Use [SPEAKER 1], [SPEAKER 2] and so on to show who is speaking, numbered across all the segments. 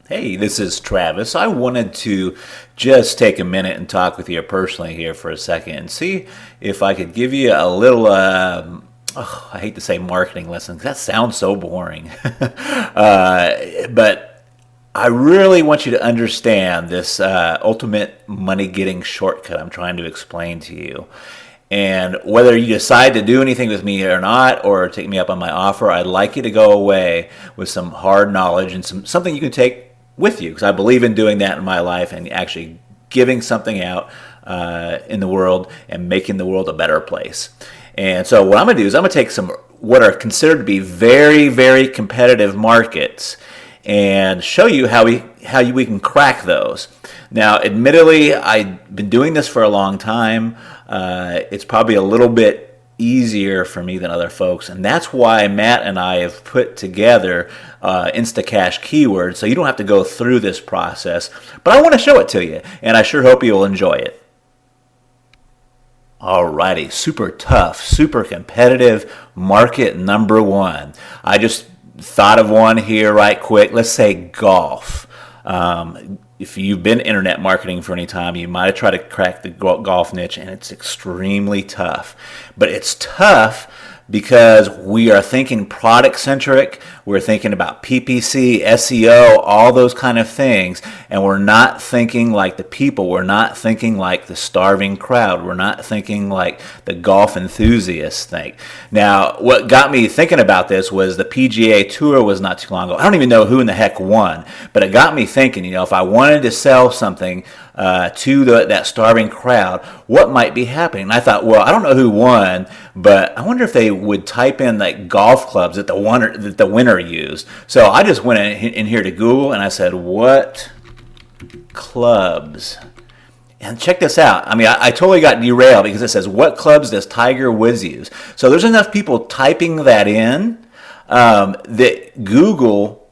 [SPEAKER 1] Hey, this is Travis. I wanted to just take a minute and talk with you personally here for a second and see if I could give you a little, I hate to say marketing lesson 'cause that sounds so boring. But I really want you to understand this ultimate money getting shortcut I'm trying to explain to you. And whether you decide to do anything with me or not, or take me up on my offer, I'd like you to go away with some hard knowledge and something you can take with you, because I believe in doing that in my life and actually giving something out in the world and making the world a better place. And so what I'm going to do is I'm going to take some what are considered to be very, very competitive markets and show you we can crack those. Now, admittedly, I've been doing this for a long time. It's probably a little bit easier for me than other folks, and that's why Matt and I have put together Instacash keywords, so you don't have to go through this process. But I want to show it to you, and I sure hope you'll enjoy it. Alrighty, super tough, super competitive market number one. I just thought of one here right quick. Let's say golf. If you've been internet marketing for any time, you might have tried to crack the golf niche, and it's extremely tough. But it's tough because we are thinking product centric, we're thinking about PPC, SEO, all those kind of things, and we're not thinking like the people, we're not thinking like the starving crowd, we're not thinking like the golf enthusiasts think. Now, what got me thinking about this was the PGA Tour was not too long ago. I don't even know who in the heck won, but it got me thinking, if I wanted to sell something to that starving crowd, what might be happening? And I thought, well, I don't know who won, but I wonder if they would type in like golf clubs that the winner used. So I just went in here to Google and I said, what clubs? And check this out. I totally got derailed because it says, what clubs does Tiger Woods use? So there's enough people typing that in that Google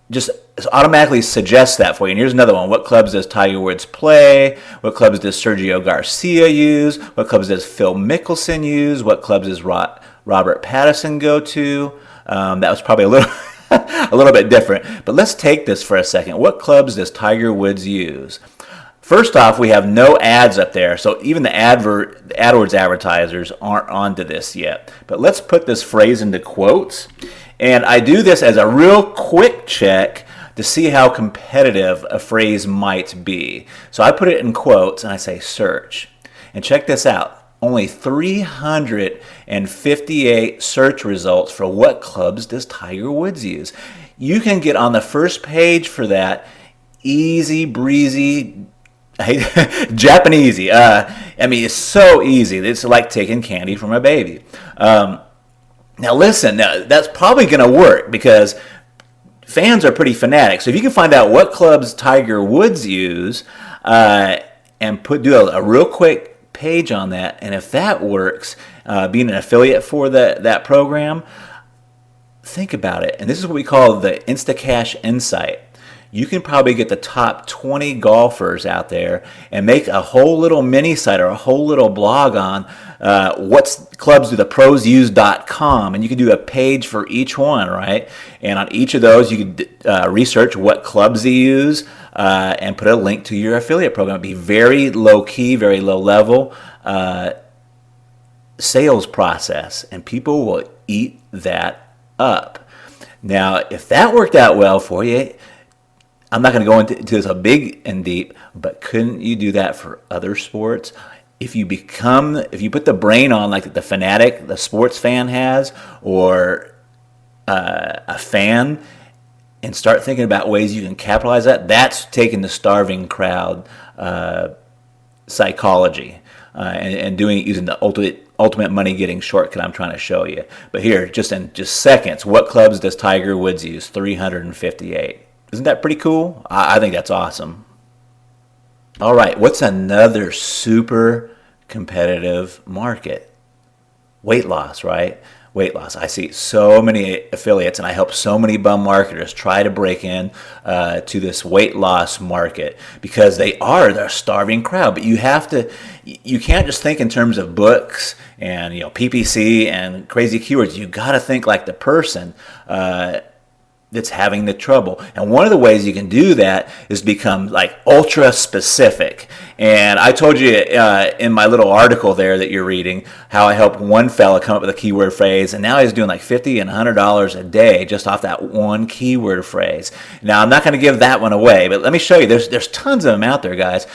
[SPEAKER 1] just automatically suggests that for you. And here's another one. What clubs does Tiger Woods play? What clubs does Sergio Garcia use? What clubs does Phil Mickelson use? What clubs does Robert Pattinson go to? That was probably a little a little bit different. But let's take this for a second. What clubs does Tiger Woods use? First off, we have no ads up there, so even the AdWords advertisers aren't onto this yet. But let's put this phrase into quotes. And I do this as a real quick check to see how competitive a phrase might be. So I put it in quotes and I say search. And check this out. Only 358 search results for what clubs does Tiger Woods use. You can get on the first page for that easy breezy, Japanesey. It's so easy. It's like taking candy from a baby. Now listen, that's probably going to work because fans are pretty fanatic. So if you can find out what clubs Tiger Woods use and do a real quick page on that, and if that works, being an affiliate for that program, think about it. And this is what we call the Instacash Insight. You can probably get the top 20 golfers out there and make a whole little mini site or a whole little blog on what clubs do the pros use.com, and you can do a page for each one, right? And on each of those, you can research what clubs they use and put a link to your affiliate program. It'd be very low key, very low level sales process, and people will eat that up. Now, if that worked out well for you, I'm not going to go into this a big and deep, but couldn't you do that for other sports? If you put the brain on like the fanatic, the sports fan has, or a fan, and start thinking about ways you can capitalize that's taking the starving crowd psychology and doing it using the ultimate money getting shortcut I'm trying to show you. But here, just in seconds, what clubs does Tiger Woods use? 358. Isn't that pretty cool? I think that's awesome. All right, what's another super competitive market? Weight loss, right? Weight loss. I see so many affiliates, and I help so many bum marketers try to break in to this weight loss market because they're a starving crowd. But you can't just think in terms of books and PPC and crazy keywords. You got to think like the person. that's having the trouble. And one of the ways you can do that is become like ultra specific. And I told you in my little article there that you're reading how I helped one fella come up with a keyword phrase, and now he's doing like $50 and $100 a day just off that one keyword phrase. Now I'm not going to give that one away, but let me show you. There's tons of them out there, guys.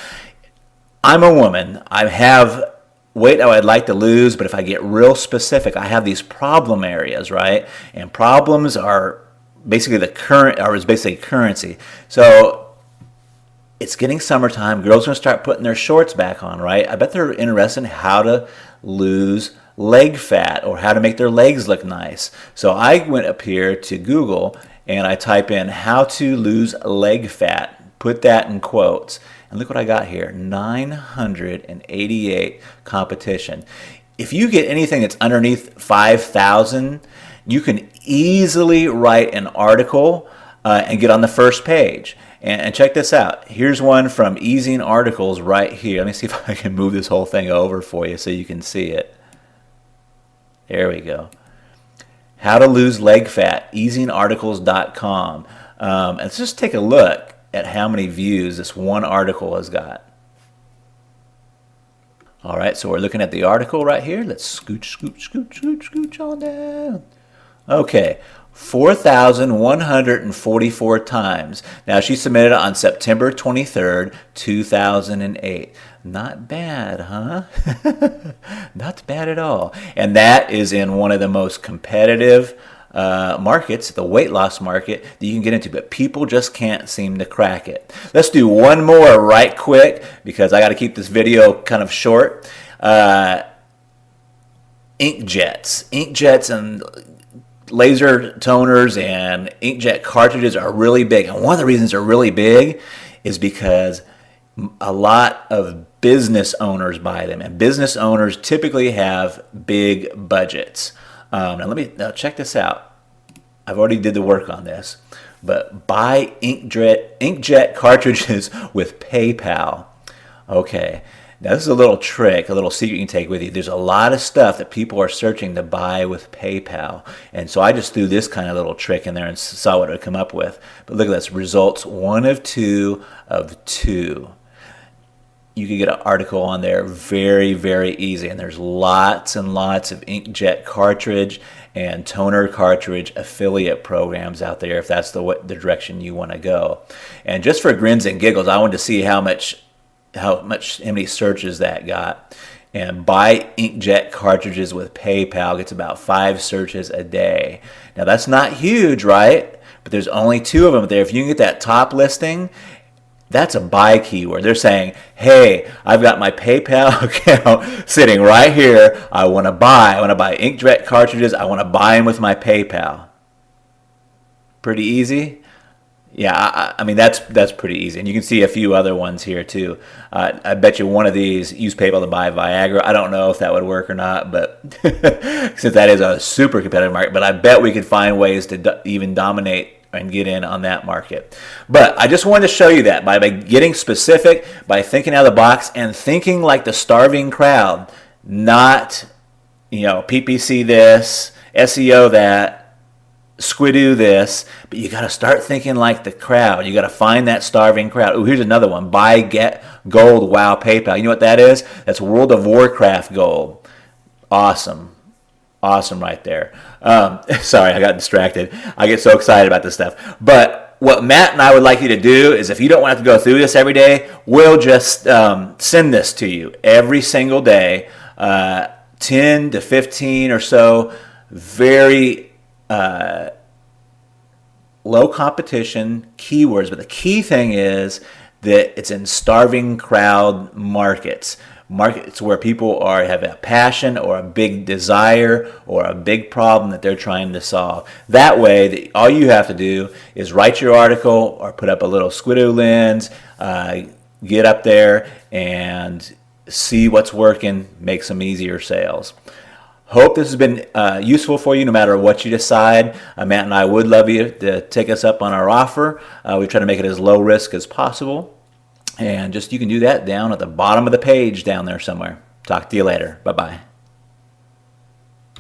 [SPEAKER 1] I'm a woman. I have weight I would like to lose, but if I get real specific, I have these problem areas, right? And problems are basically basically currency. So it's getting summertime. Girls are going to start putting their shorts back on, right? I bet they're interested in how to lose leg fat or how to make their legs look nice. So I went up here to Google and I type in how to lose leg fat. Put that in quotes. And look what I got here, 988 competition. If you get anything that's underneath 5,000, you can easily write an article and get on the first page. And check this out. Here's one from Easing Articles right here. Let me see if I can move this whole thing over for you so you can see it. There we go. How to lose leg fat, easingarticles.com. Let's just take a look at how many views this one article has got. All right, so we're looking at the article right here. Let's scooch on down. Okay, 4,144 times. Now, she submitted it on September 23rd, 2008. Not bad, huh? Not bad at all. And that is in one of the most competitive markets, the weight loss market that you can get into, but people just can't seem to crack it. Let's do one more right quick because I got to keep this video kind of short. Inkjets and laser toners and inkjet cartridges are really big, and one of the reasons they're really big is because a lot of business owners buy them, and business owners typically have big budgets. Now check this out. I've already did the work on this, but buy inkjet cartridges with PayPal. Okay, now this is a little trick, a little secret you can take with you. There's a lot of stuff that people are searching to buy with PayPal, and so I just threw this kind of little trick in there and saw what it would come up with. But look at this, results 1 of 2 of 2. You could get an article on there very, very easy. And there's lots and lots of inkjet cartridge and toner cartridge affiliate programs out there if that's the direction you want to go. And just for grins and giggles, I wanted to see how many searches that got. And buy inkjet cartridges with PayPal gets about 5 searches a day. Now that's not huge, right? But there's only 2 of them there. If you can get that top listing, that's a buy keyword. They're saying, hey, I've got my PayPal account sitting right here. I want to buy inkjet cartridges. I want to buy them with my PayPal. Pretty easy? Yeah, I mean, that's pretty easy. And you can see a few other ones here, too. I bet you one of these, use PayPal to buy Viagra. I don't know if that would work or not, but since that is a super competitive market, but I bet we could find ways to even dominate and get in on that market. But I just wanted to show you that by getting specific, by thinking out of the box and thinking like the starving crowd, not, PPC this, SEO that, Squidoo this, but you got to start thinking like the crowd. You got to find that starving crowd. Oh, here's another one. Buy, get gold, wow, PayPal. You know what that is? That's World of Warcraft gold. Awesome. Awesome right there. Sorry, I got distracted. I get so excited about this stuff. But what Matt and I would like you to do is, if you don't want to go through this every day, we'll just send this to you every single day, 10 to 15 or so, very low competition keywords. But the key thing is that it's in starving crowd markets where people have a passion or a big desire or a big problem that they're trying to solve. That way, all you have to do is write your article or put up a little Squidoo lens, get up there and see what's working, make some easier sales. Hope this has been useful for you no matter what you decide. Matt and I would love you to take us up on our offer. We try to make it as low risk as possible. And you can do that down at the bottom of the page down there somewhere. Talk to you later. Bye-bye.